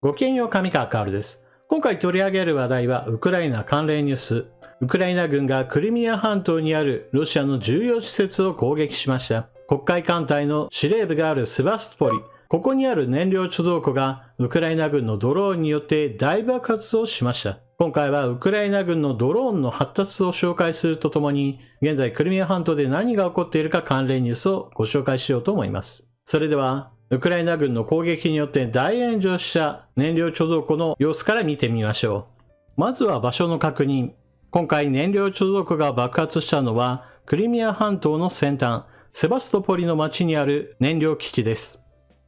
ごきげんよう、上川かおるです。今回取り上げる話題はウクライナ関連ニュース。ウクライナ軍がクリミア半島にあるロシアの重要施設を攻撃しました。黒海艦隊の司令部があるセバストポリ。ここにある燃料貯蔵庫がウクライナ軍のドローンによって大爆発をしました。今回はウクライナ軍のドローンの発達を紹介するとともに、現在クリミア半島で何が起こっているか関連ニュースをご紹介しようと思います。それでは、ウクライナ軍の攻撃によって大炎上した燃料貯蔵庫の様子から見てみましょう。まずは場所の確認。今回燃料貯蔵庫が爆発したのはクリミア半島の先端、セバストポリの町にある燃料基地です。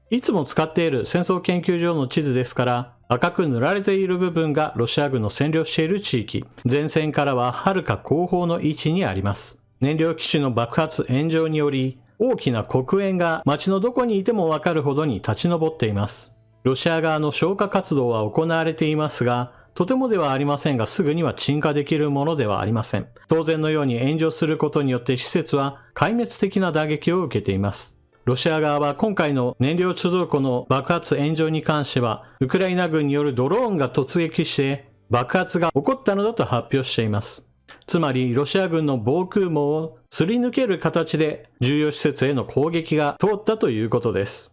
いつも使っている戦争研究所の地図ですから、赤く塗られている部分がロシア軍の占領している地域。前線からは遥か後方の位置にあります。燃料基地の爆発炎上により、大きな黒煙が街のどこにいてもわかるほどに立ち上っています。ロシア側の消火活動は行われていますが、とてもではありませんがすぐには鎮火できるものではありません。当然のように炎上することによって施設は壊滅的な打撃を受けています。ロシア側は今回の燃料貯蔵庫の爆発炎上に関しては、ウクライナ軍によるドローンが突撃して爆発が起こったのだと発表しています。つまり、ロシア軍の防空網をすり抜ける形で重要施設への攻撃が通ったということです。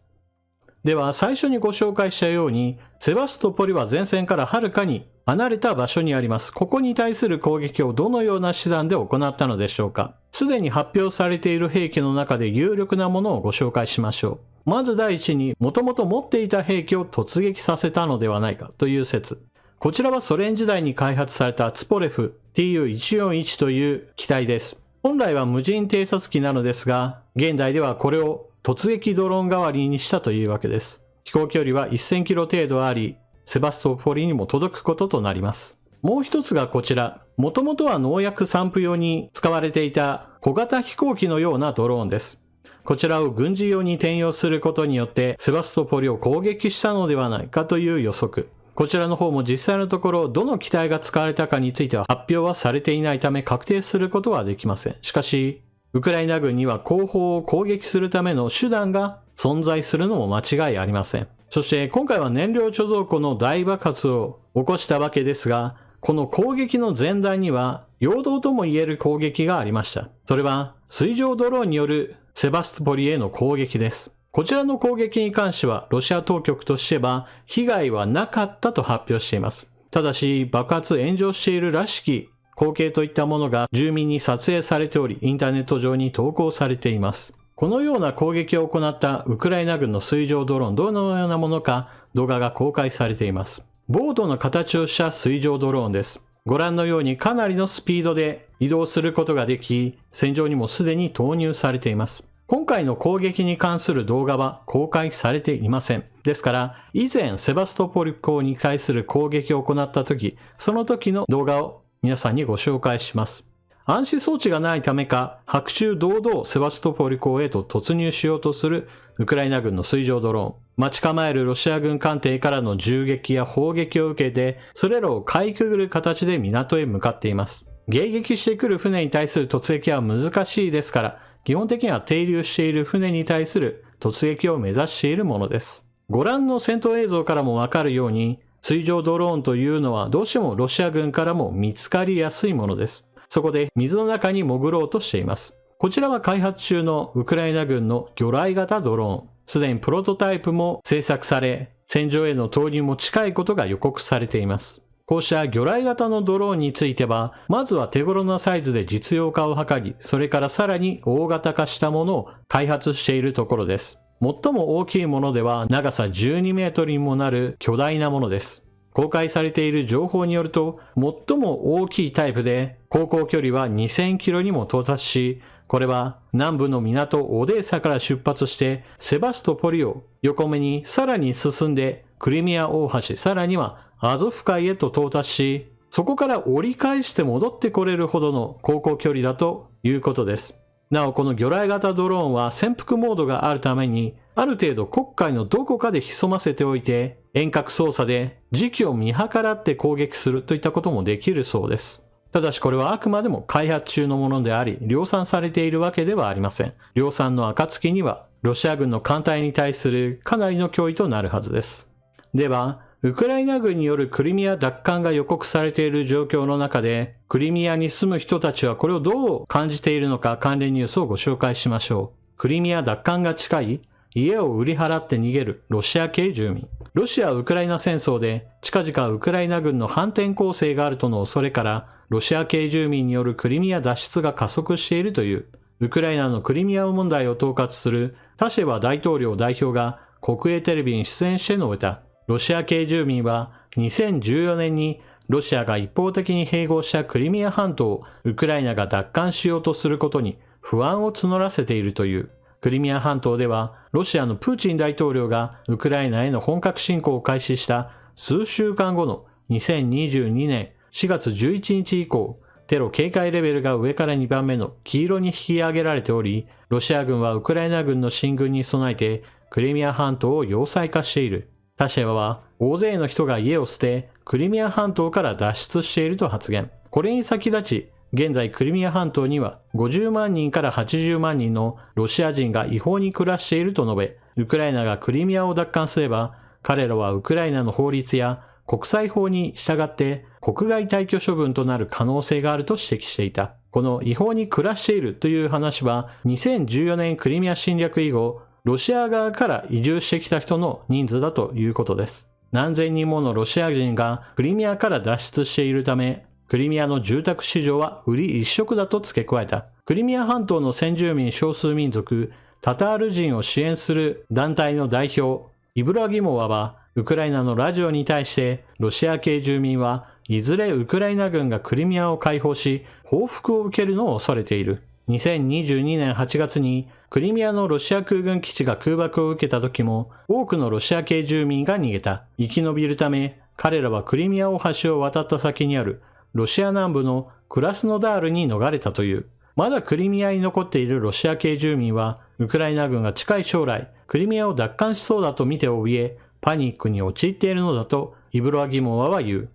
では、最初にご紹介したように、セバストポリは前線からはるかに離れた場所にあります。ここに対する攻撃をどのような手段で行ったのでしょうか。すでに発表されている兵器の中で有力なものをご紹介しましょう。まず第一に、もともと持っていた兵器を突撃させたのではないかという説。こちらはソ連時代に開発されたツポレフ Tu-141 という機体です。本来は無人偵察機なのですが、現代ではこれを突撃ドローン代わりにしたというわけです。飛行距離は1000キロ程度あり、セバストポリにも届くこととなります。もう一つがこちら。もともとは農薬散布用に使われていた小型飛行機のようなドローンです。こちらを軍事用に転用することによってセバストポリを攻撃したのではないかという予測。こちらの方も実際のところどの機体が使われたかについては発表はされていないため確定することはできません。しかし、ウクライナ軍には後方を攻撃するための手段が存在するのも間違いありません。そして今回は燃料貯蔵庫の大爆発を起こしたわけですが、この攻撃の前段には陽動とも言える攻撃がありました。それは水上ドローンによるセバストポリへの攻撃です。こちらの攻撃に関してはロシア当局としては被害はなかったと発表しています。ただし爆発炎上しているらしき光景といったものが住民に撮影されておりインターネット上に投稿されています。このような攻撃を行ったウクライナ軍の水上ドローンどのようなものか動画が公開されています。ボートの形をした水上ドローンです。ご覧のようにかなりのスピードで移動することができ戦場にもすでに投入されています。今回の攻撃に関する動画は公開されていません。ですから、以前セバストポリ港に対する攻撃を行った時、その時の動画を皆さんにご紹介します。暗視装置がないためか、白昼堂々セバストポリ港へと突入しようとするウクライナ軍の水上ドローン。待ち構えるロシア軍艦艇からの銃撃や砲撃を受けて、それらをかいくぐる形で港へ向かっています。迎撃してくる船に対する突撃は難しいですから、基本的には停留している船に対する突撃を目指しているものです。ご覧の戦闘映像からもわかるように、水上ドローンというのはどうしてもロシア軍からも見つかりやすいものです。そこで水の中に潜ろうとしています。こちらは開発中のウクライナ軍の魚雷型ドローン。すでにプロトタイプも製作され、戦場への投入も近いことが予告されています。こうした魚雷型のドローンについては、まずは手頃なサイズで実用化を図り、それからさらに大型化したものを開発しているところです。最も大きいものでは長さ12メートルにもなる巨大なものです。公開されている情報によると、最も大きいタイプで航行距離は2000キロにも到達し、これは南部の港オデーサから出発してセバストポリを横目にさらに進んでクリミア大橋、さらにはアゾフ海へと到達し、そこから折り返して戻ってこれるほどの航行距離だということです。なおこの魚雷型ドローンは潜伏モードがあるために、ある程度黒海のどこかで潜ませておいて、遠隔操作で時期を見計らって攻撃するといったこともできるそうです。ただしこれはあくまでも開発中のものであり、量産されているわけではありません。量産の暁には、ロシア軍の艦隊に対するかなりの脅威となるはずです。では、ウクライナ軍によるクリミア奪還が予告されている状況の中で、クリミアに住む人たちはこれをどう感じているのか関連ニュースをご紹介しましょう。クリミア奪還が近い？家を売り払って逃げるロシア系住民。ロシア・ウクライナ戦争で近々ウクライナ軍の反転攻勢があるとの恐れから、ロシア系住民によるクリミア脱出が加速しているという、ウクライナのクリミア問題を統括するタシェワ大統領代表が国営テレビに出演して述べた。ロシア系住民は2014年にロシアが一方的に併合したクリミア半島をウクライナが奪還しようとすることに不安を募らせているという。クリミア半島ではロシアのプーチン大統領がウクライナへの本格侵攻を開始した数週間後の2022年4月11日以降、テロ警戒レベルが上から2番目の黄色に引き上げられており、ロシア軍はウクライナ軍の進軍に備えてクリミア半島を要塞化している。タシェワは大勢の人が家を捨てクリミア半島から脱出していると発言。これに先立ち、現在クリミア半島には50万人から80万人のロシア人が違法に暮らしていると述べ、ウクライナがクリミアを奪還すれば、彼らはウクライナの法律や国際法に従って国外退去処分となる可能性があると指摘していた。この違法に暮らしているという話は、2014年クリミア侵略以後、ロシア側から移住してきた人の人数だということです。何千人ものロシア人がクリミアから脱出しているため、クリミアの住宅市場は売り一色だと付け加えた。クリミア半島の先住民少数民族、タタール人を支援する団体の代表、イブラギモワは、ウクライナのラジオに対して、ロシア系住民はいずれウクライナ軍がクリミアを解放し、報復を受けるのを恐れている。2022年8月にクリミアのロシア空軍基地が空爆を受けた時も多くのロシア系住民が逃げた。生き延びるため彼らはクリミア大橋を渡った先にあるロシア南部のクラスノダールに逃れたという。まだクリミアに残っているロシア系住民はウクライナ軍が近い将来クリミアを奪還しそうだと見て怯えパニックに陥っているのだとイブラギモワは言う。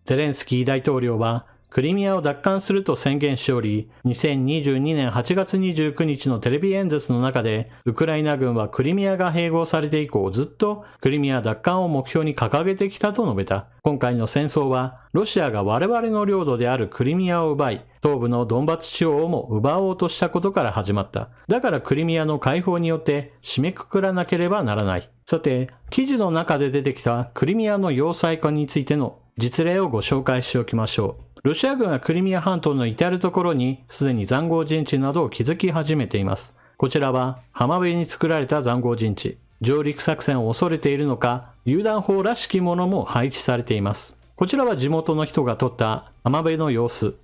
ゼレンスキー大統領はクリミアを奪還すると宣言しており、2022年8月29日のテレビ演説の中で、ウクライナ軍はクリミアが併合されて以降ずっとクリミア奪還を目標に掲げてきたと述べた。今回の戦争は、ロシアが我々の領土であるクリミアを奪い、東部のドンバス地方をも奪おうとしたことから始まった。だからクリミアの解放によって締めくくらなければならない。さて、記事の中で出てきたクリミアの要塞化についての実例をご紹介しておきましょう。ロシア軍はクリミア半島の至るところにすでに塹壕陣地などを築き始めています。こちらは浜辺に作られた塹壕陣地。上陸作戦を恐れているのか、榴弾砲らしきものも配置されています。こちらは地元の人が撮った浜辺の様子。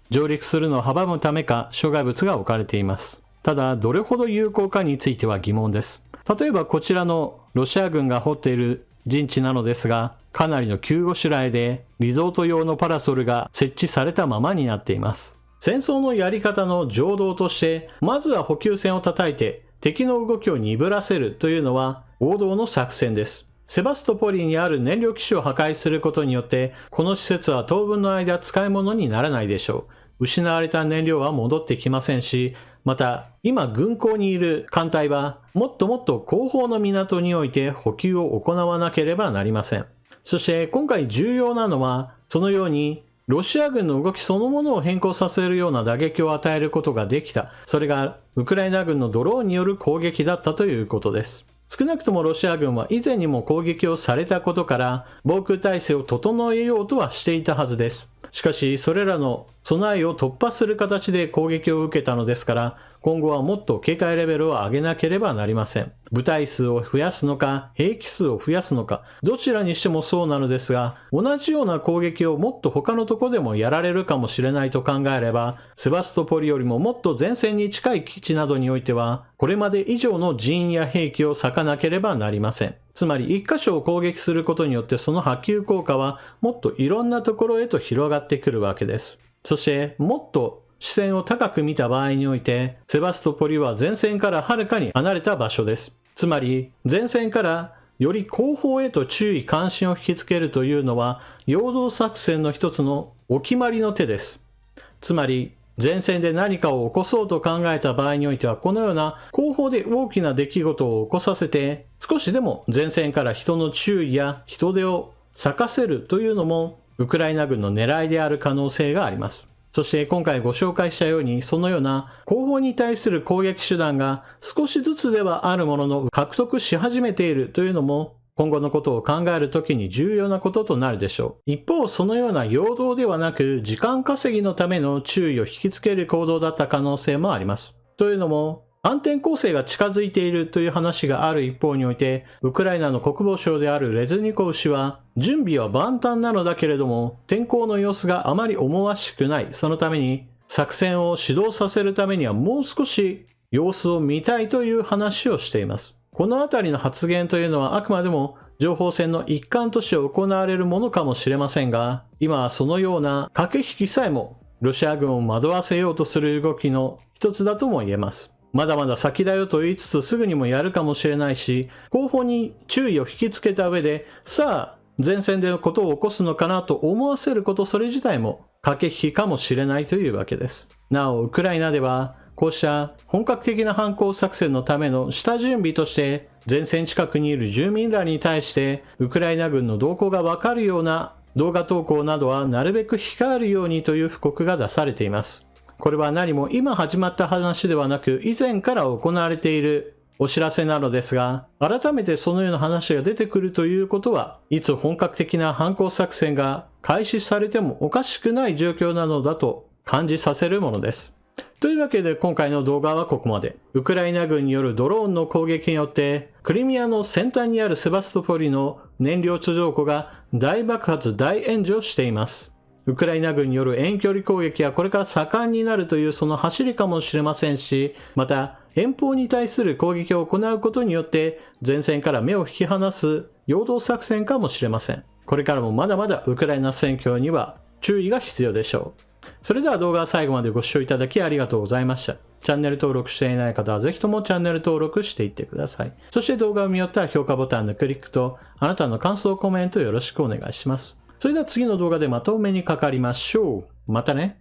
上陸するのを阻むためか障害物が置かれています。ただ、どれほど有効かについては疑問です。例えばこちらのロシア軍が掘っている陣地なのですが、かなりの急ごしらえでリゾート用のパラソルが設置されたままになっています。戦争のやり方の常道として、まずは補給線を叩いて敵の動きを鈍らせるというのは王道の作戦です。セバストポリにある燃料基地を破壊することによって、この施設は当分の間使い物にならないでしょう。失われた燃料は戻ってきませんし、また今軍港にいる艦隊はもっともっと後方の港において補給を行わなければなりません。そして今回重要なのは、そのようにロシア軍の動きそのものを変更させるような打撃を与えることができた。それがウクライナ軍のドローンによる攻撃だったということです。少なくともロシア軍は以前にも攻撃をされたことから防空体制を整えようとはしていたはずです。しかしそれらの備えを突破する形で攻撃を受けたのですから、今後はもっと警戒レベルを上げなければなりません。部隊数を増やすのか、兵器数を増やすのか、どちらにしてもそうなのですが、同じような攻撃をもっと他のとこでもやられるかもしれないと考えれば、セバストポリよりももっと前線に近い基地などにおいては、これまで以上の人員や兵器を割かなければなりません。つまり一箇所を攻撃することによってその波及効果はもっといろんなところへと広がってくるわけです。そしてもっと視線を高く見た場合において、セバストポリは前線からはるかに離れた場所です。つまり前線からより後方へと注意関心を引きつけるというのは陽動作戦の一つのお決まりの手です。つまり前線で何かを起こそうと考えた場合においては、このような後方で大きな出来事を起こさせて、少しでも前線から人の注意や人手を咲かせるというのもウクライナ軍の狙いである可能性があります。そして今回ご紹介したように、そのような後方に対する攻撃手段が少しずつではあるものの獲得し始めているというのも今後のことを考えるときに重要なこととなるでしょう。一方、そのような陽動ではなく時間稼ぎのための注意を引きつける行動だった可能性もあります。というのも、反転攻勢が近づいているという話がある一方において、ウクライナの国防相であるレズニコフ氏は、準備は万端なのだけれども、天候の様子があまり思わしくない。そのために、作戦を始動させるためにはもう少し様子を見たいという話をしています。このあたりの発言というのはあくまでも情報戦の一環として行われるものかもしれませんが、今はそのような駆け引きさえもロシア軍を惑わせようとする動きの一つだとも言えます。まだまだ先だよと言いつつすぐにもやるかもしれないし、後方に注意を引きつけた上で、さあ前線でのことを起こすのかなと思わせることそれ自体も駆け引きかもしれないというわけです。なお、ウクライナではこうした本格的な反攻作戦のための下準備として、前線近くにいる住民らに対してウクライナ軍の動向がわかるような動画投稿などはなるべく控えるようにという布告が出されています。これは何も今始まった話ではなく、以前から行われているお知らせなのですが、改めてそのような話が出てくるということは、いつ本格的な反攻作戦が開始されてもおかしくない状況なのだと感じさせるものです。というわけで今回の動画はここまで。ウクライナ軍によるドローンの攻撃によって、クリミアの先端にあるセバストポリの燃料貯蔵庫が大爆発大炎上しています。ウクライナ軍による遠距離攻撃はこれから盛んになるというその走りかもしれませんし、また遠方に対する攻撃を行うことによって前線から目を引き離す陽動作戦かもしれません。これからもまだまだウクライナ戦況には注意が必要でしょう。それでは動画は最後までご視聴いただきありがとうございました。チャンネル登録していない方はぜひともチャンネル登録していってください。そして動画を見よったら評価ボタンのクリックとあなたの感想コメントよろしくお願いします。それでは次の動画でまたお目にかかりましょう。またね。